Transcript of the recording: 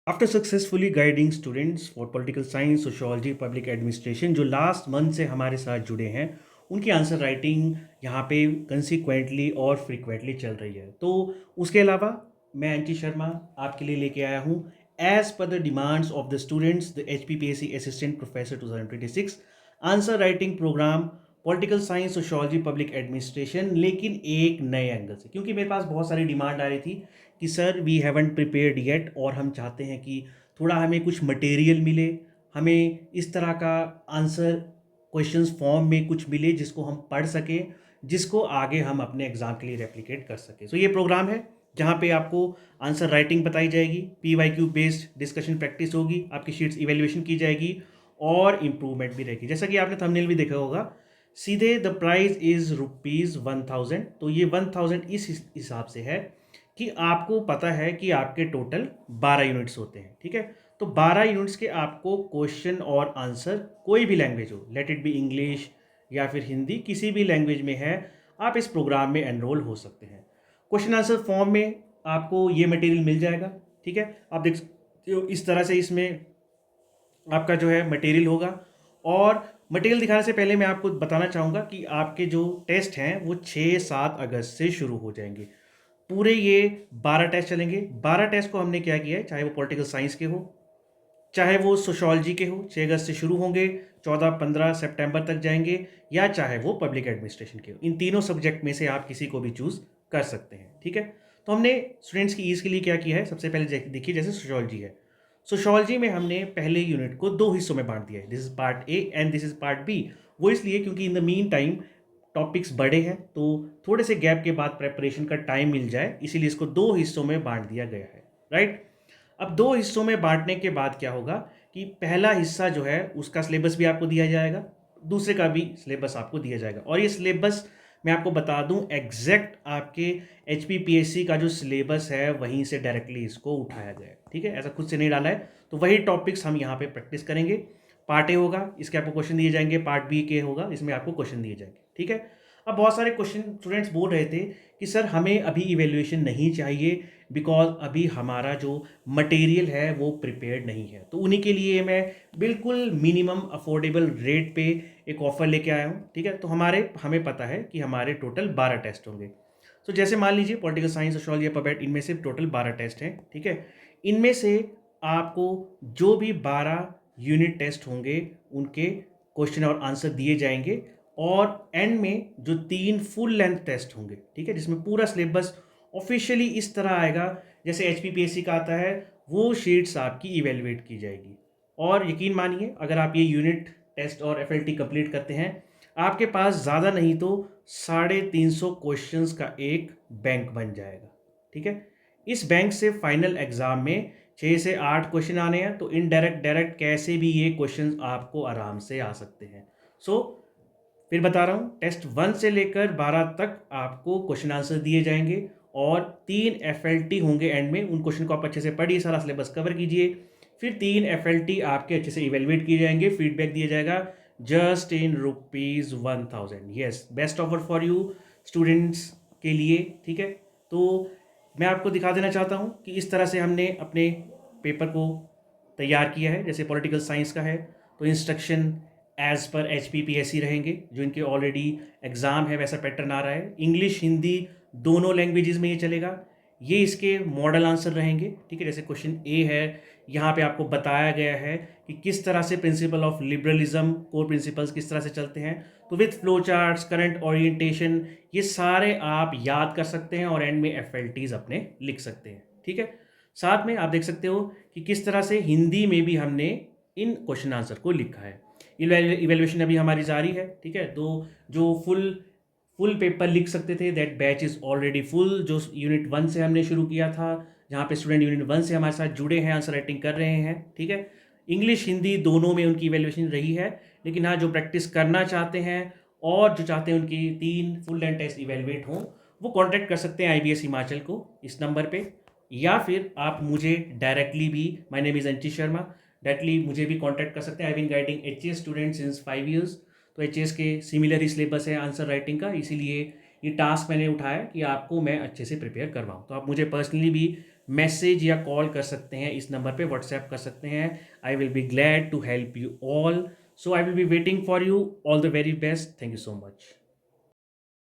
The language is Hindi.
After successfully guiding students for political science sociology public administration जो लास्ट मंथ से हमारे साथ जुड़े हैं उनकी आंसर राइटिंग यहाँ पे कंसिक्वेंटली और फ्रिक्वेंटली चल रही है। तो उसके अलावा मैं अंकित शर्मा आपके लिए लेके आया हूँ as per the demands of the students the HPPSC assistant professor 2026 answer writing program political science sociology public administration, लेकिन एक नए एंगल से, क्योंकि मेरे पास बहुत सारी डिमांड आ रही थी कि sir we haven't prepared yet और हम चाहते हैं कि थोड़ा हमें कुछ मटेरियल मिले, हमें इस तरह का आंसर क्वेश्चंस फॉर्म में कुछ मिले जिसको हम पढ़ सकें, जिसको आगे हम अपने एग्ज़ाम के लिए रेप्लिकेट कर सकें। तो ये प्रोग्राम है जहाँ पे आपको आंसर राइटिंग बताई जाएगी, PYQ बेस्ड डिस्कशन प्रैक्टिस होगी, आपकी शीट्स इवेल्युएशन की जाएगी और इम्प्रूवमेंट भी रहेगी। जैसा कि आपने थंबनेल भी देखा होगा, सीधे द प्राइस इज़ ₹1000। तो ये 1000 इस हिसाब से है कि आपको पता है कि आपके टोटल 12 यूनिट्स होते हैं, ठीक है। तो 12 यूनिट्स के आपको क्वेश्चन और आंसर कोई भी लैंग्वेज हो, लेट इट बी इंग्लिश या फिर हिंदी, किसी भी लैंग्वेज में है, आप इस प्रोग्राम में एनरोल हो सकते हैं। क्वेश्चन आंसर फॉर्म में आपको ये मटेरियल मिल जाएगा, ठीक है। आप देख सकते हो इस तरह से इसमें आपका जो है मटेरियल होगा। और मटेरियल दिखाने से पहले मैं आपको बताना चाहूँगा कि आपके जो टेस्ट हैं वो 6-7 अगस्त से शुरू हो जाएंगे। पूरे ये 12 टेस्ट चलेंगे। 12 टेस्ट को हमने क्या किया है, चाहे वो पॉलिटिकल साइंस के हो, चाहे वो सोशोलॉजी के हो, 6 अगस्त से शुरू होंगे, 14-15 सितंबर तक जाएंगे, या चाहे वो पब्लिक एडमिनिस्ट्रेशन के हो। इन तीनों सब्जेक्ट में से आप किसी को भी चूज कर सकते हैं, ठीक है। तो हमने स्टूडेंट्स की ईज के लिए क्या किया है, सबसे पहले देखिए जैसे सोशोलॉजी है। सोशोलॉजी में हमने पहले यूनिट को 2 हिस्सों में बांट दिया है, this is part A and this is part B. वो इसलिए क्योंकि in the meantime topics बड़े हैं, तो थोड़े से गैप के बाद प्रेपरेशन का टाइम मिल जाए, इसीलिए इसको 2 हिस्सों में बांट दिया गया है, राइट। अब 2 हिस्सों में बांटने के बाद क्या होगा कि पहला हिस्सा जो है उसका सिलेबस भी आपको दिया जाएगा, दूसरे का भी सिलेबस आपको दिया जाएगा। और ये सिलेबस मैं आपको बता दूं, एग्जैक्ट आपके HPPSC का जो सिलेबस है वहीं से डायरेक्टली इसको उठाया गया है, ठीक है, ऐसा खुद से नहीं डाला है। तो वही टॉपिक्स हम यहाँ पे प्रैक्टिस करेंगे। पार्ट ए होगा, इसके आपको क्वेश्चन दिए जाएंगे, पार्ट बी के होगा, इसमें आपको क्वेश्चन दिए जाएंगे, ठीक है। अब बहुत सारे क्वेश्चन स्टूडेंट्स बोल रहे थे कि सर हमें अभी इवेल्युएशन नहीं चाहिए बिकॉज अभी हमारा जो मटेरियल है वो प्रिपेयर्ड नहीं है। तो उन्हीं के लिए मैं बिल्कुल मिनिमम अफोर्डेबल रेट पे एक ऑफर लेके आया हूँ, ठीक है। तो हमें पता है कि हमारे टोटल 12 टेस्ट होंगे। तो जैसे मान लीजिए पॉलिटिकल साइंस सोशोलॉजी पबेट, इनमें से टोटल 12 टेस्ट हैं, ठीक है। इनमें से आपको जो भी 12 यूनिट टेस्ट होंगे उनके क्वेश्चन और आंसर दिए जाएंगे, और एंड में जो 3 फुल लेंथ टेस्ट होंगे, ठीक है, जिसमें पूरा सिलेबस ऑफिशियली इस तरह आएगा जैसे HPPSC का आता है, वो शीट्स आपकी इवेलुएट की जाएगी। और यकीन मानिए अगर आप ये यूनिट टेस्ट और FLT कंप्लीट करते हैं, आपके पास ज़्यादा नहीं तो 350 क्वेश्चंस का एक बैंक बन जाएगा, ठीक है। इस बैंक से फाइनल एग्जाम में 6 से 8 क्वेश्चन आने हैं, तो इनडायरेक्ट डायरेक्ट कैसे भी ये क्वेश्चन आपको आराम से आ सकते हैं। सो फिर बता रहा हूँ, टेस्ट 1 से लेकर 12 तक आपको क्वेश्चन आंसर दिए जाएंगे, और 3 FLT होंगे एंड में। उन क्वेश्चन को आप अच्छे से पढ़िए, सारा सिलेबस कवर कीजिए, फिर 3 FLT आपके अच्छे से इवेलुएट किए जाएंगे, फीडबैक दिया जाएगा just in ₹1000। Yes, best offer for you students के लिए, ठीक है। तो मैं आपको दिखा देना चाहता हूँ कि इस तरह से हमने अपने पेपर को तैयार किया है। जैसे पॉलिटिकल साइंस का है तो इंस्ट्रक्शन एज पर HPPSC रहेंगे, जो इनके ऑलरेडी एग्ज़ाम है वैसा पैटर्न आ रहा है। इंग्लिश हिंदी दोनों लैंग्वेजेस में ये चलेगा। ये इसके मॉडल आंसर रहेंगे, ठीक है। जैसे क्वेश्चन ए है, यहाँ पे आपको बताया गया है कि किस तरह से principle of liberalism, core principles किस तरह से चलते हैं। तो with flow charts, current orientation, ये सारे आप याद कर सकते हैं और एंड में FLTs अपने लिख सकते हैं, ठीक है। साथ में आप देख सकते हो कि किस तरह से हिंदी में भी हमने इन क्वेश्चन आंसर को लिखा है। इवेल्युएशन अभी हमारी जारी है, ठीक है। तो जो फुल पेपर लिख सकते थे, that batch is already full. जो यूनिट 1 से हमने शुरू किया था, जहाँ पे स्टूडेंट यूनिट 1 से हमारे साथ जुड़े हैं, आंसर राइटिंग कर रहे हैं, ठीक है। इंग्लिश हिंदी दोनों में उनकी इवेल्युएशन रही है, लेकिन हाँ, जो प्रैक्टिस करना चाहते हैं और जो चाहते हैं उनकी 3 फुल एंड टेस्ट इवेलुएट हों, वो कॉन्टैक्ट कर सकते हैं IBS हिमाचल को इस नंबर पे, या फिर आप मुझे डायरेक्टली भी, my name is Ankit Sharma, directly मुझे भी कांटेक्ट कर सकते हैं। I been guiding HAS students since 5 years. तो HAS के सिमिलर ही सिलेबस है आंसर राइटिंग का, इसीलिए ये टास्क मैंने उठाया कि आपको मैं अच्छे से प्रिपेयर करवाऊँ। तो आप मुझे पर्सनली भी मैसेज या कॉल कर सकते हैं, इस नंबर पे व्हाट्सएप कर सकते हैं। I will be glad to help you all. So I will be waiting for you. All the very best. Thank you so much.